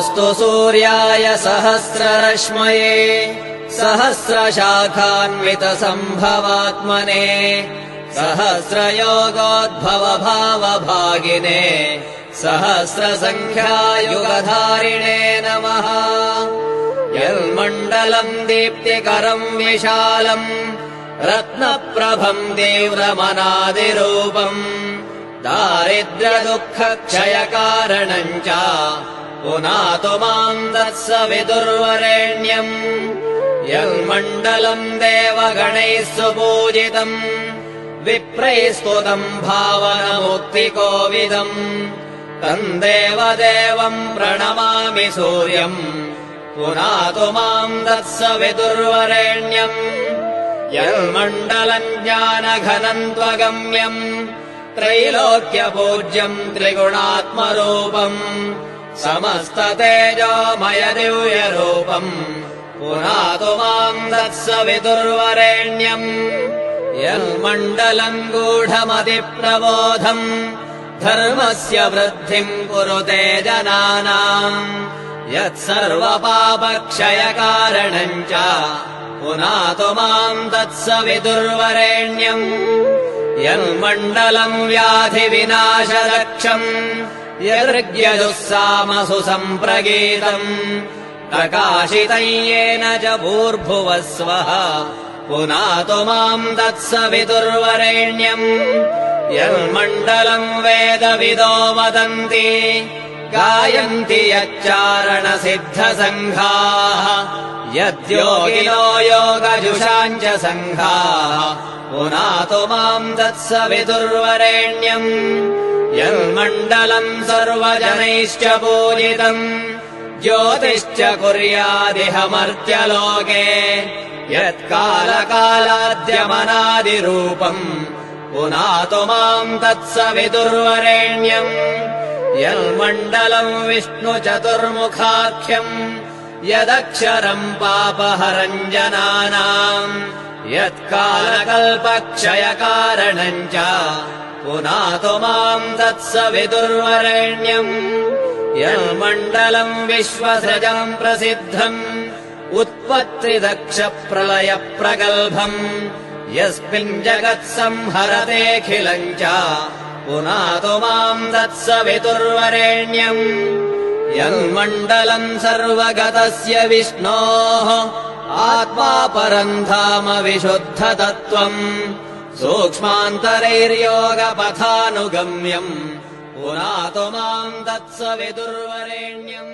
नमोऽस्तु सूर्याय सहस्ररश्मये सहस्रशाखान्वितसम्भवात्मने सहस्रयोगोद्भवभावभागिने सहस्रसङ्ख्यायुगधारिणे नमः। यन्मण्डलम् दीप्तिकरम् विशालम् रत्नप्रभम् तीव्रमनादिरूपम् दारिद्र्यदुःखक्षयकारणम् च पुनातु माम् तत्सवितुर्वरेण्यम्। यन्मण्डलम् देवगणैः सुपूजितम् विप्रैः स्तुतम् भावनमुक्तिकोविदम् तम् देवदेवम् प्रणमामि सूर्यम् पुनातु माम् तत्सवितुर्वरेण्यम्। यन्मण्डलम् ज्ञानघनम् त्वगम्यम् त्रैलोक्यपूज्यम् त्रिगुणात्मरूपम् समस्ततेजोमय दिव्यरूपम् पुनातु माम् तत्सवितुर्वरेण्यम्। यन्मण्डलम् गूढमतिप्रबोधम् धर्मस्य वृद्धिम् कुरुते जनानाम् यत्सर्वपापक्षयकारणम् च पुनातु माम् तत्सवितुर्वरेण्यम्। यन्मण्डलम् व्याधिविनाशरक्षम् यदृग्यजुःसामसु सम्प्रगीतम् प्रकाशितम् येन च भूर्भुवः स्वः पुनातु माम् तत्सवितुर्वरेण्यम्। यन्मण्डलम् वेदविदो वदन्ति गायन्ति यच्चारणसिद्धसङ्घाः यद्योगिनो योगजुषाम् च सङ्घाः पुनातु माम् तत्सवितुर्वरेण्यम्। यन्मण्डलम् सर्वजनैश्च पूजितम् ज्योतिश्च कुर्यादिह मर्त्यलोके यत्कालकालाद्यमनादिरूपम् पुनातु माम् तत्सवितुर्वरेण्यम्। यन्मण्डलम् विष्णुचतुर्मुखाख्यम् यदक्षरम् पापहरम् जनानाम् यत्कालकल्पक्षयकारणम् च पुनातु माम् तत्सवितुर्वरेण्यम्। यन्मण्डलम् विश्वसृजम् प्रसिद्धम् उत्पत्तिदक्षप्रलयप्रगल्भम् यस्मिन् जगत्संहरतेऽखिलम् च पुनातु माम् तत्सवितुर्वरेण्यम्। यन्मण्डलम् सर्वगतस्य विष्णोः आत्मा परम् धाम विशुद्धतत्त्वम् सूक्ष्मान्तरैर्योगपथानुगम्यम् पुनातु माम् तत्सवितुर्वरेण्यम्।